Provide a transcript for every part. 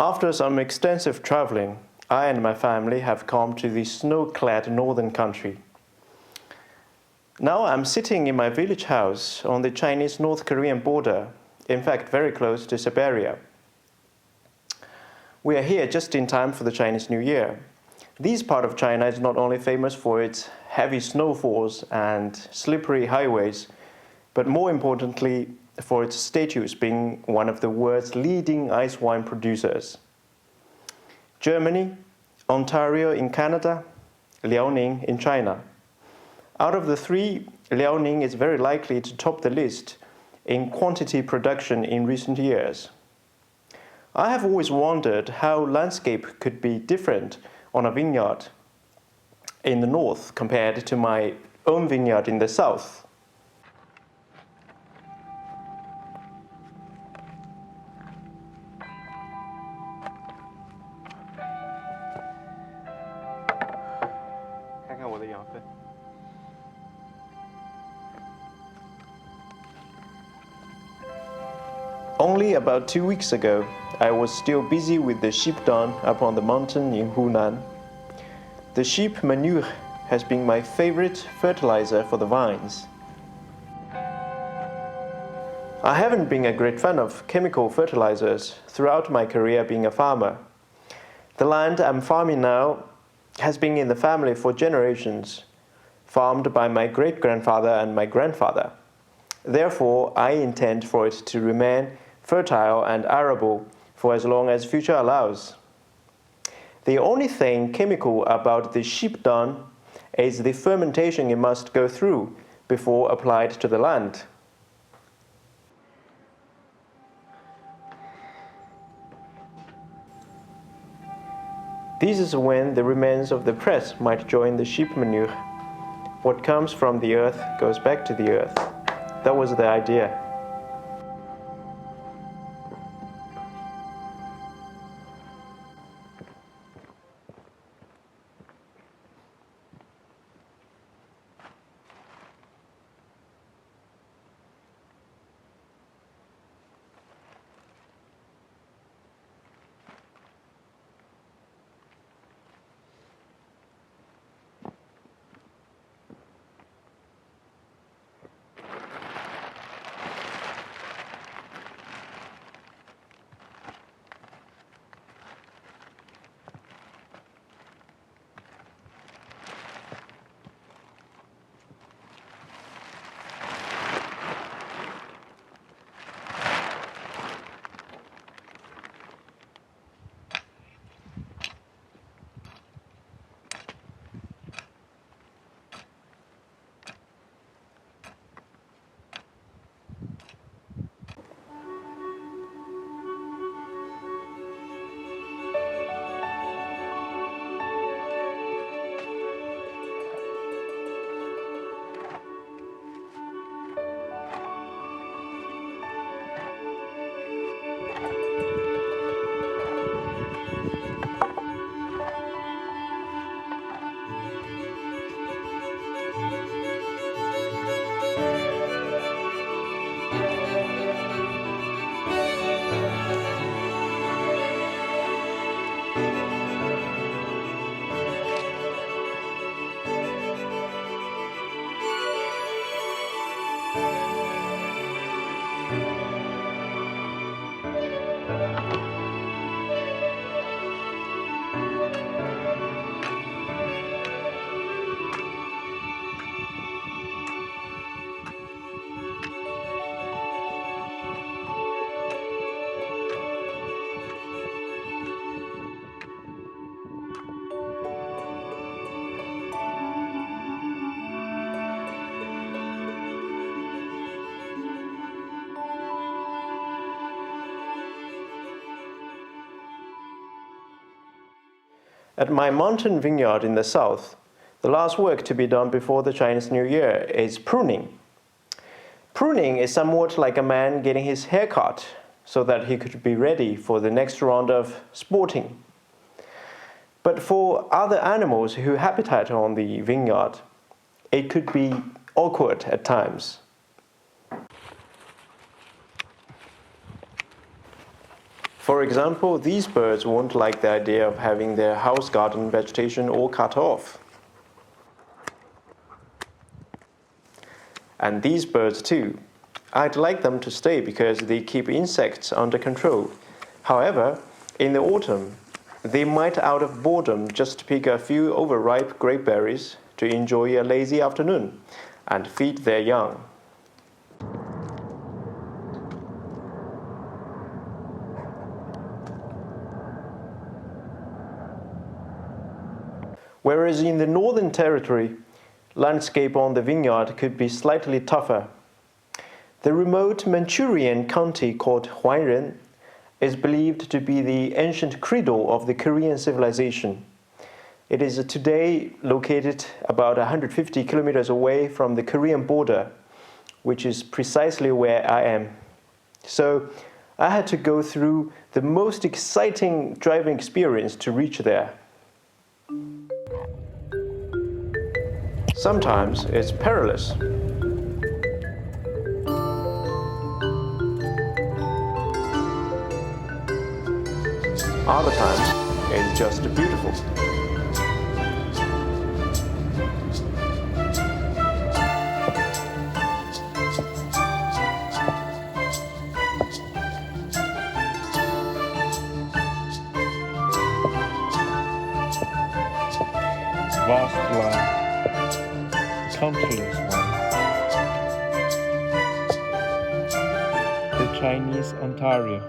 After some extensive traveling, I and my family have come to the snow-clad northern country. Now I'm sitting in my village house on the Chinese-North Korean border, in fact very close to Siberia. We are here just in time for the Chinese New Year. This part of China is not only famous for its heavy snowfalls and slippery highways, but more importantly for its statues being one of the world's leading ice wine producers. Germany, Ontario in Canada, Liaoning in China. Out of the three, Liaoning is very likely to top the list in quantity production in recent years. I have always wondered how landscape could be different on a vineyard in the north compared to my own vineyard in the south. Only about 2 weeks ago, I was still busy with the sheep dung up on the mountain in Hunan. The sheep manure has been my favorite fertilizer for the vines. I haven't been a great fan of chemical fertilizers throughout my career being a farmer. The land I'm farming now has been in the family for generations, farmed by my great-grandfather and my grandfather. Therefore, I intend for it to remain fertile and arable for as long as future allows. The only thing chemical about the sheep dung is the fermentation it must go through before applied to the land. This is when the remains of the press might join the sheep manure. What comes from the earth goes back to the earth. That was the idea. At my mountain vineyard in the south, the last work to be done before the Chinese New Year is pruning. Pruning is somewhat like a man getting his hair cut so that he could be ready for the next round of sporting. But for other animals who habitat on the vineyard, it could be awkward at times. For example, these birds won't like the idea of having their house garden vegetation all cut off. And these birds too. I'd like them to stay because they keep insects under control. However, in the autumn, they might out of boredom just pick a few overripe grapeberries to enjoy a lazy afternoon and feed their young. Whereas in the Northern Territory, landscape on the Vineyard could be slightly tougher. The remote Manchurian county called Huairen is believed to be the ancient cradle of the Korean civilization. It is today located about 150 kilometers away from the Korean border, which is precisely where I am. So I had to go through the most exciting driving experience to reach there. Sometimes it's perilous. Other times it's just beautiful. Vast land, countless ones. The Chinese Ontario.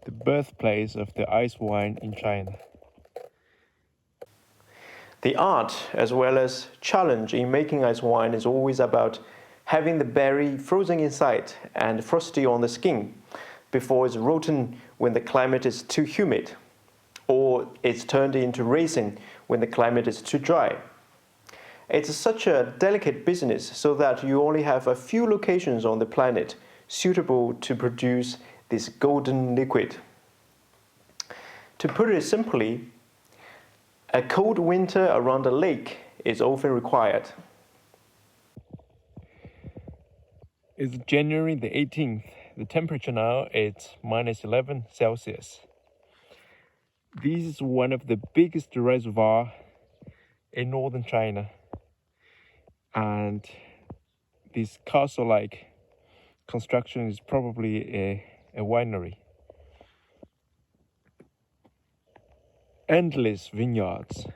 The birthplace of the ice wine in China. The art as well as challenge in making ice wine is always about having the berry frozen inside and frosty on the skin before it's rotten when the climate is too humid, or it's turned into raisin when the climate is too dry. It's such a delicate business so that you only have a few locations on the planet suitable to produce this golden liquid. To put it simply, a cold winter around a lake is often required. It's January the 18th. The temperature now is minus 11 Celsius. This is one of the biggest reservoirs in northern China. And this castle-like construction is probably a winery. Endless vineyards.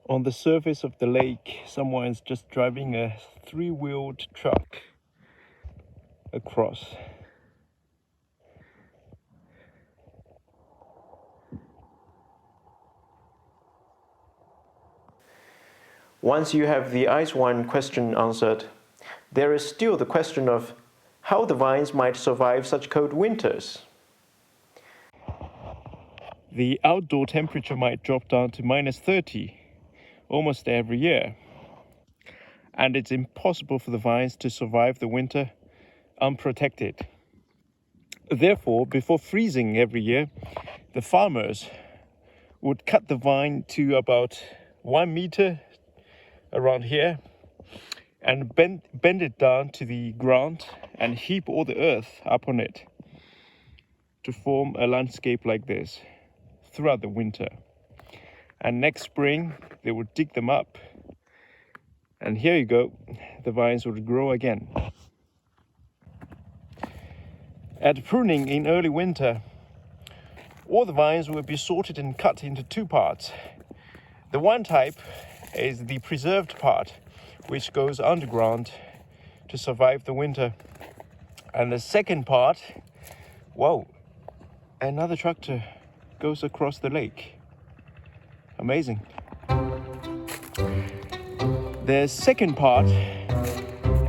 On the surface of the lake, someone's just driving a three-wheeled truck across. Once you have the ice wine question answered, there is still the question of how the vines might survive such cold winters. The outdoor temperature might drop down to minus 30 almost every year, and it's impossible for the vines to survive the winter unprotected. Therefore, before freezing every year, the farmers would cut the vine to about 1 meter around here and bend it down to the ground and heap all the earth up on it to form a landscape like this throughout the winter. And next spring, they would dig them up. And here you go, the vines would grow again. At pruning in early winter, all the vines will be sorted and cut into two parts. The one type is the preserved part, which goes underground to survive the winter. And the second part, whoa, another tractor goes across the lake. Amazing. The second part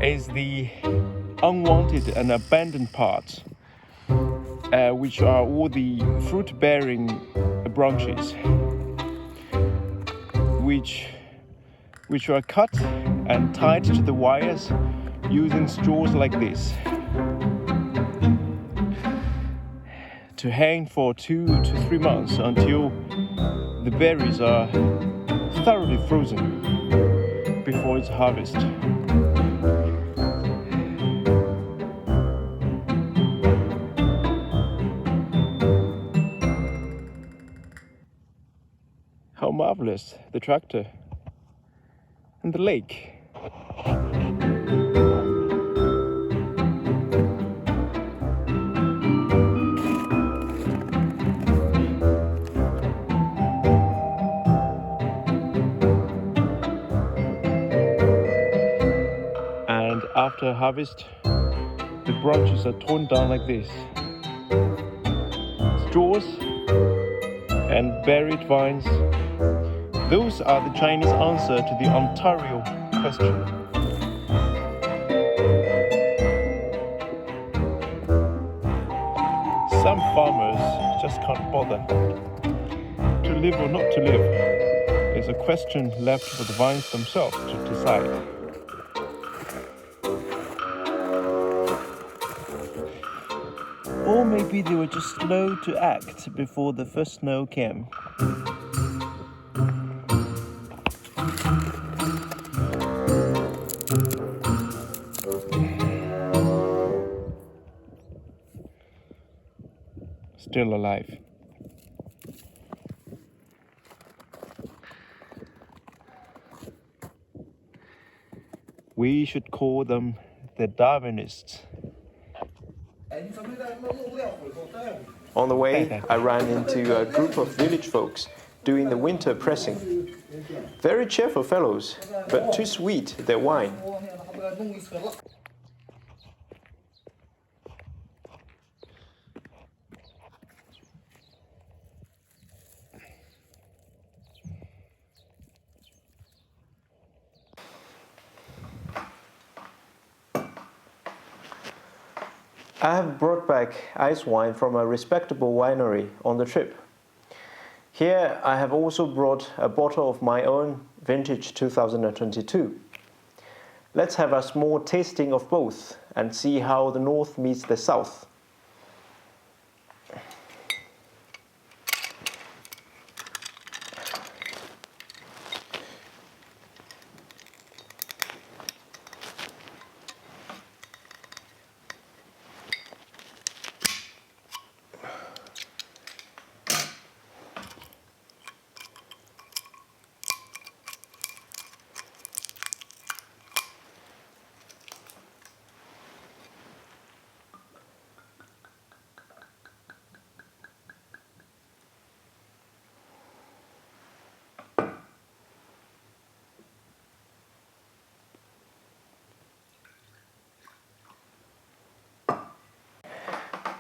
is the unwanted and abandoned part, which are all the fruit-bearing branches, which are cut and tied to the wires using straws like this to hang for 2 to 3 months until the berries are thoroughly frozen. before its harvest. How marvelous, the tractor and the lake. And after harvest, the branches are torn down like this. Straws and buried vines, those are the Chinese answer to the Ontario question. Some farmers just can't bother. To live or not to live is a question left for the vines themselves to decide. Or maybe they were just slow to act before the first snow came. Still alive. We should call them the Darwinists. On the way, I ran into a group of village folks doing the winter pressing. Very cheerful fellows, but too sweet, their wine. I have brought back ice wine from a respectable winery on the trip. Here I have also brought a bottle of my own vintage 2022. Let's have a small tasting of both and see how the north meets the south.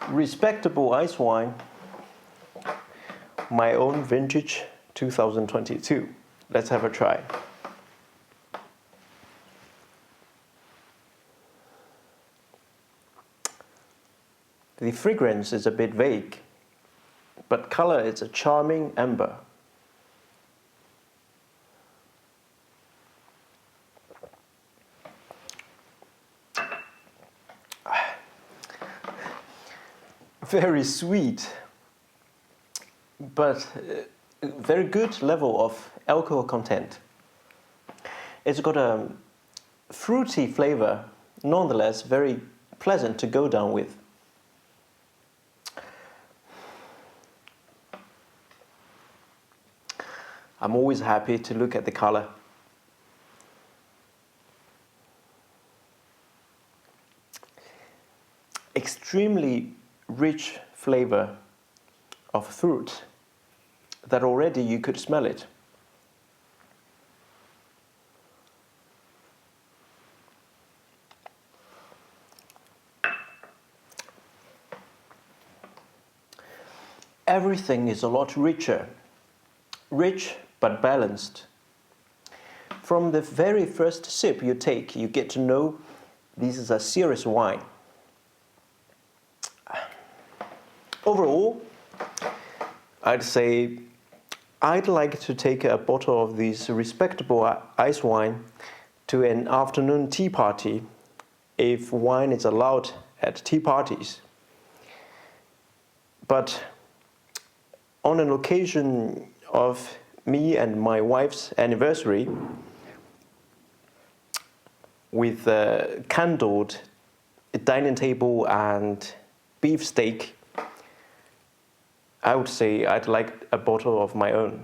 Respectable ice wine, my own vintage 2022. Let's have a try. The fragrance is a bit vague, but color is a charming amber. Very sweet, but very good level of alcohol content. It's got a fruity flavor, nonetheless very pleasant to go down with. I'm always happy to look at the color. Extremely rich flavor of fruit that already you could smell it. Everything is a lot richer, rich but balanced. From the very first sip you take, you get to know this is a serious wine. Overall, I'd say I'd like to take a bottle of this respectable ice wine to an afternoon tea party, if wine is allowed at tea parties. But on an occasion of me and my wife's anniversary, with a candled dining table and beef steak, I would say I'd like a bottle of my own.